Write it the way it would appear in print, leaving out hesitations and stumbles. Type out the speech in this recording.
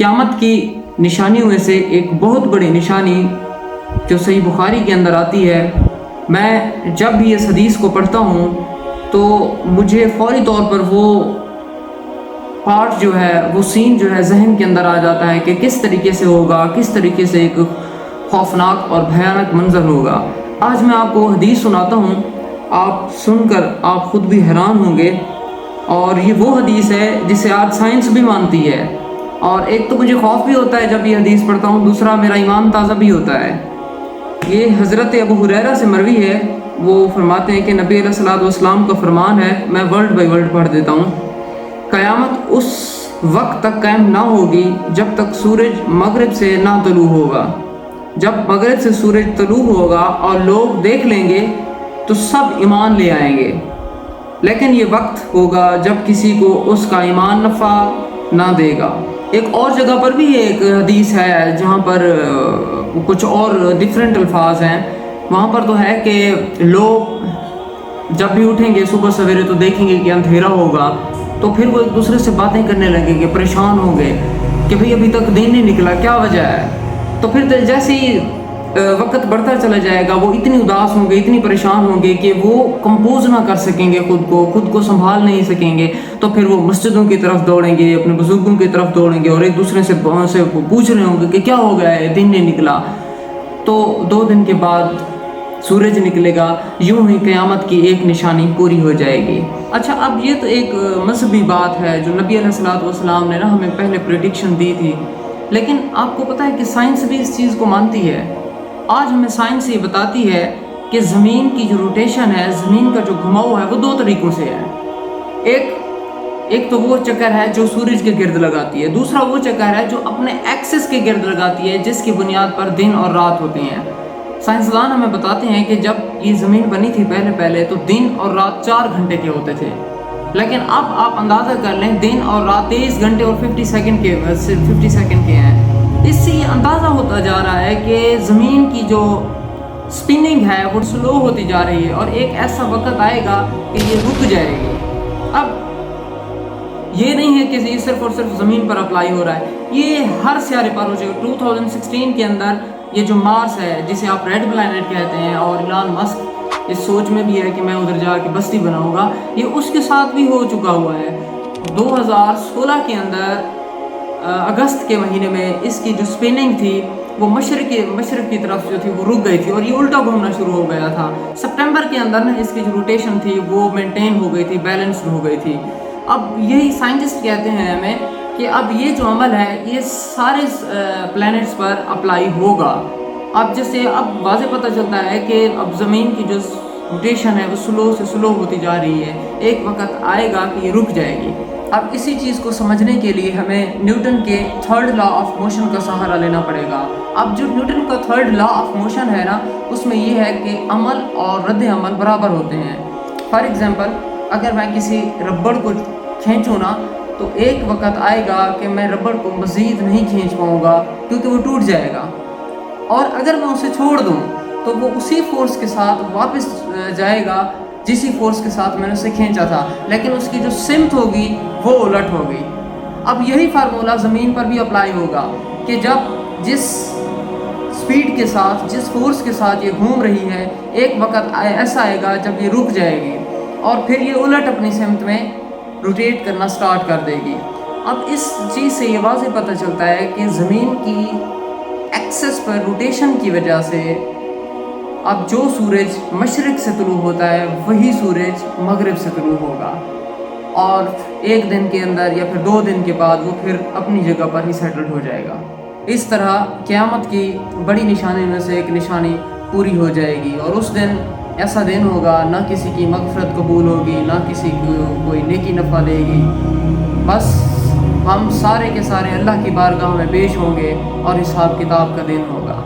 क़यामत की निशानियों में से एक बहुत बड़ी निशानी जो सही बुखारी के अंदर आती है, मैं जब भी इस हदीस को पढ़ता हूँ तो मुझे फ़ौरी तौर पर वो पार्ट जो है, वो सीन जो है जहन के अंदर आ जाता है कि किस तरीके से होगा, किस तरीके से एक खौफनाक और भयानक मंजर होगा। आज मैं आपको हदीस सुनाता हूँ, आप सुनकर आप ख़ुद भी हैरान होंगे। और ये वो हदीस है जिसे आज साइंस भी मानती है। और एक तो मुझे खौफ भी होता है जब ये हदीस पढ़ता हूँ, दूसरा मेरा ईमान ताज़ा भी होता है। ये हज़रत अबू हुरैरा से मरवी है। वो फरमाते हैं कि नबी अलैहिस्सलातु वस्सलाम का फरमान है, मैं वर्ड बाई वर्ड पढ़ देता हूँ। क़यामत उस वक्त तक कायम ना होगी जब तक सूरज मगरिब से ना तलू होगा। जब मगरिब से सूरज तलू होगा और लोग देख लेंगे तो सब ईमान ले आएंगे, लेकिन ये वक्त होगा जब किसी को उसका ईमान नफ़ा ना देगा। एक और जगह पर भी एक हदीस है जहाँ पर कुछ और डिफरेंट अल्फाज हैं। वहाँ पर तो है कि लोग जब भी उठेंगे सुबह सवेरे तो देखेंगे कि अंधेरा होगा, तो फिर वो एक दूसरे से बातें करने लगेंगे, परेशान होंगे कि भाई अभी तक दिन नहीं निकला, क्या वजह है। तो फिर जैसे ही वक्त बढ़ता चला जाएगा, वो इतनी उदास होंगे, इतनी परेशान होंगे कि वो कंपोज ना कर सकेंगे, खुद को संभाल नहीं सकेंगे। तो फिर वो मस्जिदों की तरफ दौड़ेंगे, अपने बुजुर्गों की तरफ दौड़ेंगे और एक दूसरे से पूछ रहे होंगे कि क्या हो गया है, दिन नहीं निकला। तो 2 दिन के बाद सूरज निकलेगा, यूं ही क़यामत की एक निशानी पूरी हो जाएगी। अच्छा, अब ये तो एक मजहबी बात है जो नबी अलैहिस्सलातु वस्सलाम ने हमें पहले प्रेडिक्शन दी थी, लेकिन आपको पता है कि साइंस भी इस चीज़ को मानती है। आज हमें साइंस ये बताती है कि ज़मीन की जो रोटेशन है, ज़मीन का जो घुमाव है, वो 2 तरीक़ों से है। एक तो वो चक्कर है जो सूरज के गिर्द लगाती है, दूसरा वो चक्कर है जो अपने एक्सिस के गिर्द लगाती है, जिसकी बुनियाद पर दिन और रात होती हैं। साइंसदान हमें बताते हैं कि जब ये ज़मीन बनी थी पहले तो दिन और रात 4 घंटे के होते थे, लेकिन अब आप अंदाज़ा कर लें, दिन और रात 23 घंटे और 50 सेकंड के हैं। इससे ये अंदाज़ा होता जा रहा है कि ज़मीन की जो स्पिनिंग है वो स्लो होती जा रही है और एक ऐसा वक्त आएगा कि ये रुक जाएगी। अब ये नहीं है कि ये सिर्फ और सिर्फ ज़मीन पर अप्लाई हो रहा है, ये हर सियारे पर हो जाएगा। 2016 के अंदर ये जो मार्स है, जिसे आप रेड प्लैनेट कहते हैं, और इलॉन मस्क इस सोच में भी है कि मैं उधर जाके बस्ती बनाऊंगा, ये उसके साथ भी हो चुका हुआ है। 2016 के अंदर अगस्त के महीने में इसकी जो स्पिनिंग थी वो मशरक़ की तरफ जो थी वो रुक गई थी और ये उल्टा घूमना शुरू हो गया था। सितंबर के अंदर ना इसकी जो रोटेशन थी वो मेंटेन हो गई थी, बैलेंस्ड हो गई थी। अब यही साइंटिस्ट कहते हैं हमें कि अब ये जो अमल है ये सारे प्लैनेट्स पर अप्लाई होगा। अब जैसे अब वाज़े पता चलता है कि अब ज़मीन की जो रोटेशन है वो स्लो से स्लो होती जा रही है, एक वक्त आएगा कि ये रुक जाएगी। अब इसी चीज़ को समझने के लिए हमें न्यूटन के 3rd लॉ ऑफ मोशन का सहारा लेना पड़ेगा। अब जो न्यूटन का 3rd लॉ ऑफ मोशन है ना, उसमें ये है कि अमल और रद्द अमल बराबर होते हैं। फॉर एग्ज़ाम्पल, अगर मैं किसी रबड़ को खींचूँ ना, तो एक वक्त आएगा कि मैं रबड़ को मज़ीद नहीं खींच पाऊँगा क्योंकि वो टूट जाएगा, और अगर मैं उसे छोड़ दूँ तो वो उसी फोर्स के साथ वापस जाएगा जिसी फोर्स के साथ मैंने उसे खींचा था, लेकिन उसकी जो सिमत होगी वो उलट होगी। अब यही फार्मूला ज़मीन पर भी अप्लाई होगा कि जब जिस स्पीड के साथ, जिस फोर्स के साथ ये घूम रही है, एक वक्त ऐसा आएगा जब ये रुक जाएगी और फिर ये उलट अपनी सिमत में रोटेट करना स्टार्ट कर देगी। अब इस चीज़ से ये वाज़े पता चलता है कि ज़मीन की एक्सेस पर रोटेशन की वजह से अब जो सूरज मशरिक़ से तुलू होता है वही सूरज मगरिब से तुलू होगा, और 1 दिन के अंदर या फिर 2 दिन के बाद वो फिर अपनी जगह पर ही सेटल्ड हो जाएगा। इस तरह क़यामत की बड़ी निशानी में से एक निशानी पूरी हो जाएगी, और उस दिन ऐसा दिन होगा ना किसी की मग़फ़िरत कबूल होगी, ना किसी को कोई नेकी नफ़ा देगी। बस हम सारे के सारे अल्लाह की बारगाह में पेश होंगे और हिसाब किताब का दिन होगा।